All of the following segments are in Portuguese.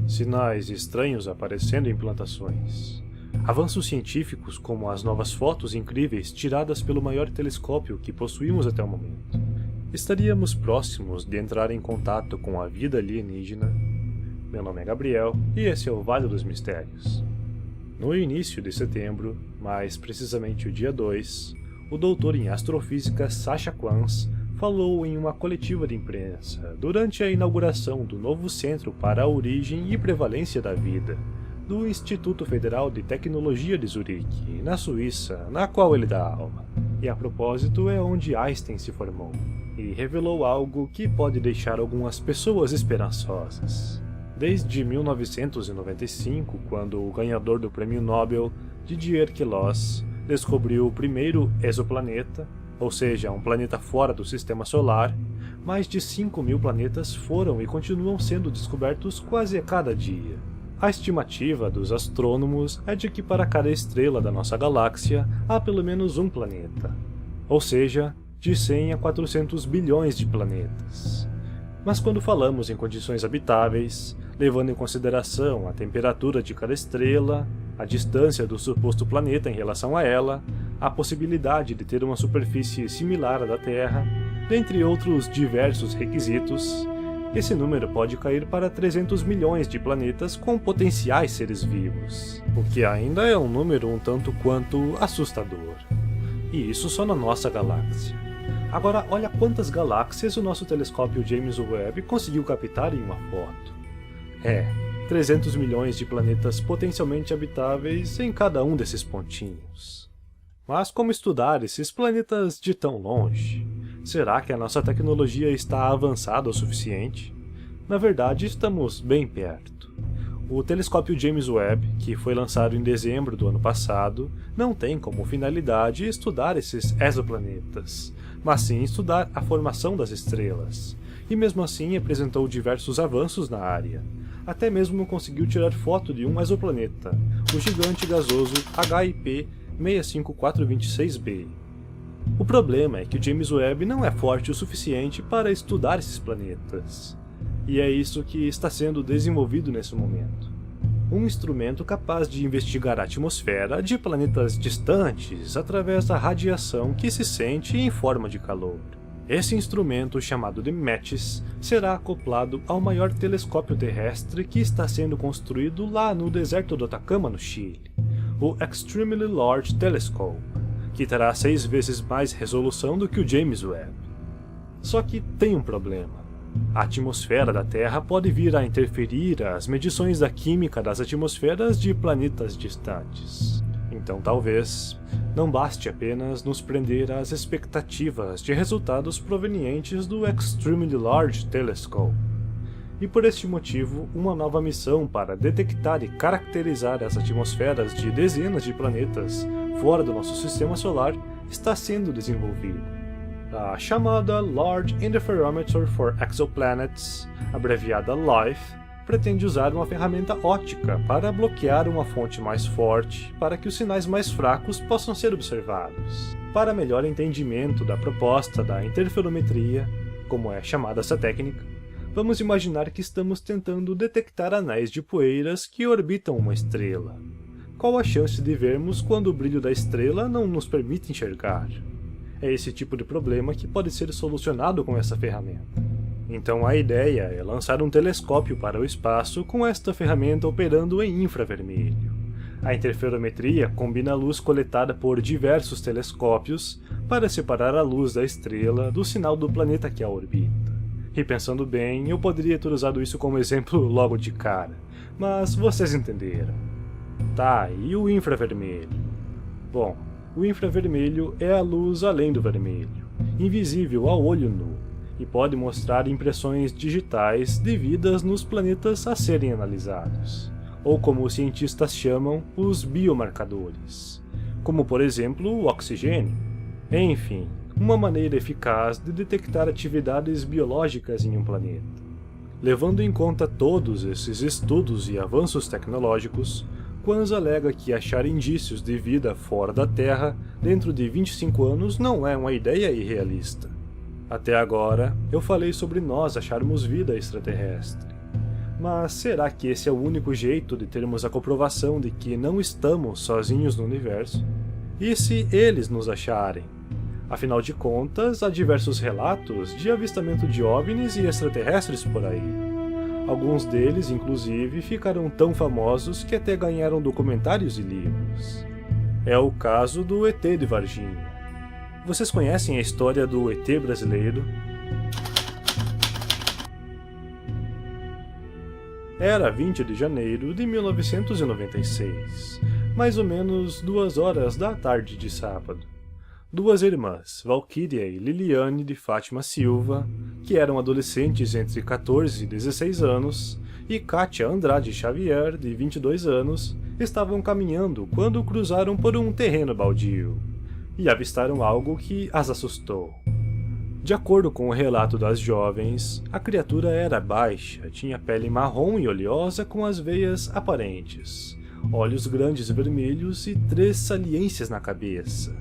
sinais estranhos aparecendo em plantações, avanços científicos como as novas fotos incríveis tiradas pelo maior telescópio que possuímos até o momento. Estaríamos próximos de entrar em contato com a vida alienígena? Meu nome é Gabriel e esse é o Vale dos Mistérios. No início de setembro, mais precisamente o dia 2, o doutor em astrofísica Sacha Quanz falou em uma coletiva de imprensa durante a inauguração do novo Centro para a Origem e Prevalência da Vida, do Instituto Federal de Tecnologia de Zurique, na Suíça, na qual ele dá aula. E a propósito é onde Einstein se formou, e revelou algo que pode deixar algumas pessoas esperançosas. Desde 1995, quando o ganhador do Prêmio Nobel, Didier Queloz, descobriu o primeiro exoplaneta, ou seja, um planeta fora do Sistema Solar, mais de 5.000 planetas foram e continuam sendo descobertos quase a cada dia. A estimativa dos astrônomos é de que para cada estrela da nossa galáxia há pelo menos um planeta, ou seja, de 100 a 400 bilhões de planetas. Mas quando falamos em condições habitáveis, levando em consideração a temperatura de cada estrela, a distância do suposto planeta em relação a ela, a possibilidade de ter uma superfície similar à da Terra, dentre outros diversos requisitos, esse número pode cair para 300 milhões de planetas com potenciais seres vivos, o que ainda é um número um tanto quanto assustador. E isso só na nossa galáxia. Agora olha quantas galáxias o nosso telescópio James Webb conseguiu captar em uma foto. 300 milhões de planetas potencialmente habitáveis em cada um desses pontinhos. Mas como estudar esses planetas de tão longe? Será que a nossa tecnologia está avançada o suficiente? Na verdade, estamos bem perto. O telescópio James Webb, que foi lançado em dezembro do ano passado, não tem como finalidade estudar esses exoplanetas, mas sim estudar a formação das estrelas, e mesmo assim apresentou diversos avanços na área. Até mesmo conseguiu tirar foto de um exoplaneta, o gigante gasoso HIP 65426b. O problema é que o James Webb não é forte o suficiente para estudar esses planetas. E é isso que está sendo desenvolvido nesse momento. Um instrumento capaz de investigar a atmosfera de planetas distantes através da radiação que se sente em forma de calor. Esse instrumento, chamado de METIS, será acoplado ao maior telescópio terrestre que está sendo construído lá no deserto do Atacama, no Chile, o Extremely Large Telescope, que terá 6 vezes mais resolução do que o James Webb. Só que tem um problema. A atmosfera da Terra pode vir a interferir as medições da química das atmosferas de planetas distantes. Então talvez não baste apenas nos prender às expectativas de resultados provenientes do Extremely Large Telescope. E por este motivo, uma nova missão para detectar e caracterizar as atmosferas de dezenas de planetas fora do nosso sistema solar está sendo desenvolvida. A chamada Large Interferometer for Exoplanets, abreviada LIFE, pretende usar uma ferramenta óptica para bloquear uma fonte mais forte para que os sinais mais fracos possam ser observados. Para melhor entendimento da proposta da interferometria, como é chamada essa técnica, vamos imaginar que estamos tentando detectar anéis de poeiras que orbitam uma estrela. Qual a chance de vermos quando o brilho da estrela não nos permite enxergar? É esse tipo de problema que pode ser solucionado com essa ferramenta. Então a ideia é lançar um telescópio para o espaço com esta ferramenta operando em infravermelho. A interferometria combina a luz coletada por diversos telescópios para separar a luz da estrela do sinal do planeta que a orbita. E pensando bem, eu poderia ter usado isso como exemplo logo de cara, mas vocês entenderam. Tá, e o infravermelho? Bom, o infravermelho é a luz além do vermelho, invisível ao olho nu, e pode mostrar impressões digitais devidas nos planetas a serem analisados, ou como os cientistas chamam, os biomarcadores, como por exemplo o oxigênio. Enfim, uma maneira eficaz de detectar atividades biológicas em um planeta. Levando em conta todos esses estudos e avanços tecnológicos, Quanz alega que achar indícios de vida fora da Terra dentro de 25 anos não é uma ideia irrealista. Até agora, eu falei sobre nós acharmos vida extraterrestre. Mas será que esse é o único jeito de termos a comprovação de que não estamos sozinhos no universo? E se eles nos acharem? Afinal de contas, há diversos relatos de avistamento de OVNIs e extraterrestres por aí. Alguns deles, inclusive, ficaram tão famosos que até ganharam documentários e livros. É o caso do ET de Varginha. Vocês conhecem a história do ET brasileiro? Era 20 de janeiro de 1996, mais ou menos 2 horas da tarde de sábado. Duas irmãs, Valquíria e Liliane de Fátima Silva, que eram adolescentes entre 14 e 16 anos, e Kátia Andrade Xavier, de 22 anos, estavam caminhando quando cruzaram por um terreno baldio, e avistaram algo que as assustou. De acordo com o relato das jovens, a criatura era baixa, tinha pele marrom e oleosa com as veias aparentes, olhos grandes vermelhos e 3 saliências na cabeça.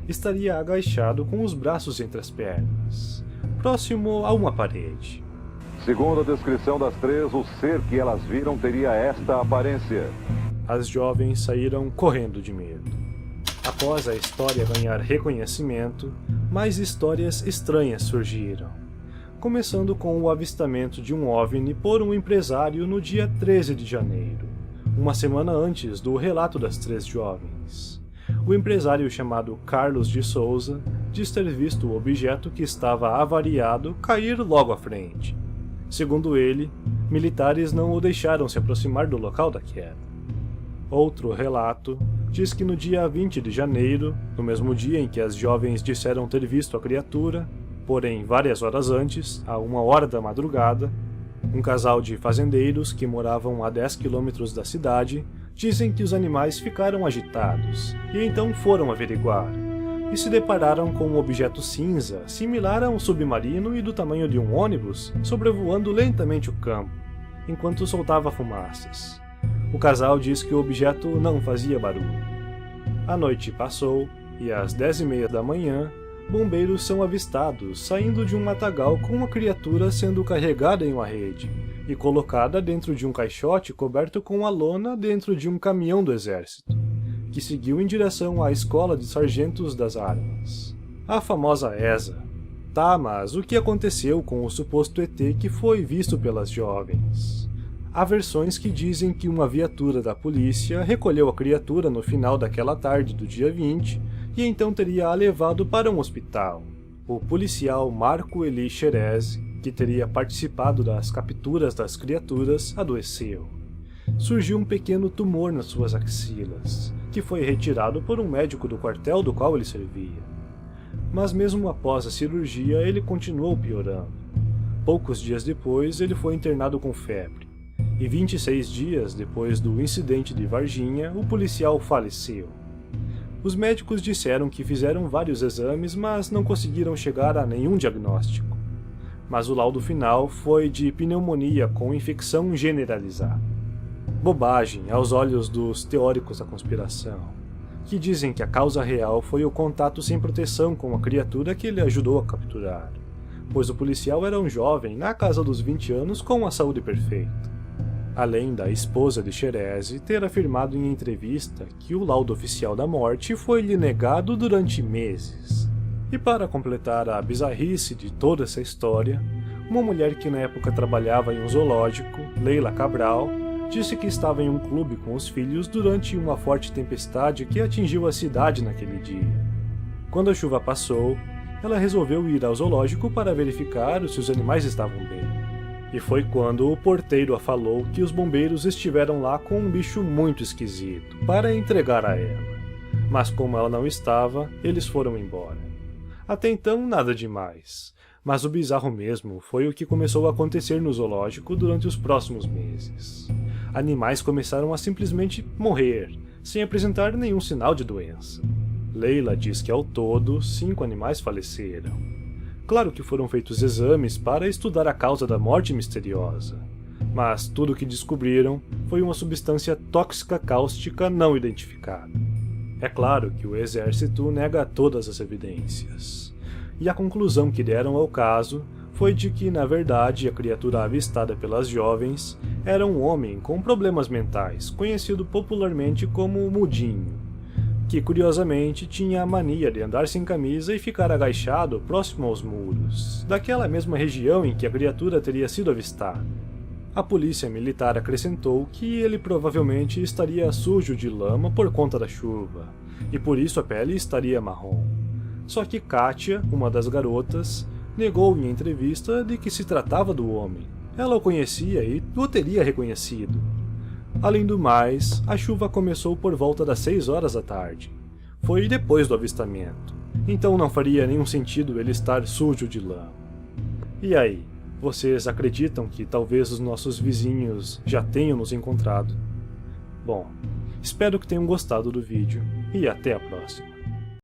Estaria agachado com os braços entre as pernas, próximo a uma parede. Segundo a descrição das 3, o ser que elas viram teria esta aparência. As jovens saíram correndo de medo. Após a história ganhar reconhecimento, mais histórias estranhas surgiram, começando com o avistamento de um OVNI por um empresário no dia 13 de janeiro, uma semana antes do relato das 3 jovens. O empresário chamado Carlos de Souza diz ter visto o objeto que estava avariado cair logo à frente. Segundo ele, militares não o deixaram se aproximar do local da queda. Outro relato diz que no dia 20 de janeiro, no mesmo dia em que as jovens disseram ter visto a criatura, porém várias horas antes, a 1h da madrugada, um casal de fazendeiros que moravam a 10 quilômetros da cidade dizem que os animais ficaram agitados e então foram averiguar, e se depararam com um objeto cinza similar a um submarino e do tamanho de um ônibus sobrevoando lentamente o campo, enquanto soltava fumaças. O casal diz que o objeto não fazia barulho. A noite passou e às 10h30 da manhã, bombeiros são avistados saindo de um matagal com uma criatura sendo carregada em uma rede e colocada dentro de um caixote coberto com a lona dentro de um caminhão do exército, que seguiu em direção à Escola de Sargentos das Armas, a famosa ESA. Tá, mas o que aconteceu com o suposto ET que foi visto pelas jovens? Há versões que dizem que uma viatura da polícia recolheu a criatura no final daquela tarde do dia 20 e então teria a levado para um hospital. O policial Marco Eli Xerez, que teria participado das capturas das criaturas, adoeceu. Surgiu um pequeno tumor nas suas axilas, que foi retirado por um médico do quartel do qual ele servia. Mas mesmo após a cirurgia, ele continuou piorando. Poucos dias depois, ele foi internado com febre. E 26 dias depois do incidente de Varginha, o policial faleceu. Os médicos disseram que fizeram vários exames, mas não conseguiram chegar a nenhum diagnóstico. Mas o laudo final foi de pneumonia com infecção generalizada. Bobagem aos olhos dos teóricos da conspiração, que dizem que a causa real foi o contato sem proteção com a criatura que ele ajudou a capturar, pois o policial era um jovem na casa dos 20 anos com a saúde perfeita. Além da esposa de Xerez ter afirmado em entrevista que o laudo oficial da morte foi-lhe negado durante meses. E para completar a bizarrice de toda essa história, uma mulher que na época trabalhava em um zoológico, Leila Cabral, disse que estava em um clube com os filhos durante uma forte tempestade que atingiu a cidade naquele dia. Quando a chuva passou, ela resolveu ir ao zoológico para verificar se os animais estavam bem. E foi quando o porteiro a falou que os bombeiros estiveram lá com um bicho muito esquisito para entregar a ela. Mas como ela não estava, eles foram embora. Até então, nada demais. Mas o bizarro mesmo foi o que começou a acontecer no zoológico durante os próximos meses. Animais começaram a simplesmente morrer, sem apresentar nenhum sinal de doença. Leila diz que ao todo, 5 animais faleceram. Claro que foram feitos exames para estudar a causa da morte misteriosa, mas tudo o que descobriram foi uma substância tóxica cáustica não identificada. É claro que o exército nega todas as evidências, e a conclusão que deram ao caso foi de que, na verdade, a criatura avistada pelas jovens era um homem com problemas mentais, conhecido popularmente como Mudinho, que curiosamente tinha a mania de andar sem camisa e ficar agachado próximo aos muros, daquela mesma região em que a criatura teria sido avistada. A polícia militar acrescentou que ele provavelmente estaria sujo de lama por conta da chuva, e por isso a pele estaria marrom. Só que Katia, uma das garotas, negou em entrevista de que se tratava do homem. Ela o conhecia e o teria reconhecido. Além do mais, a chuva começou por volta das 6 horas da tarde. Foi depois do avistamento, então não faria nenhum sentido ele estar sujo de lama. E aí, vocês acreditam que talvez os nossos vizinhos já tenham nos encontrado? Bom, espero que tenham gostado do vídeo e até a próxima.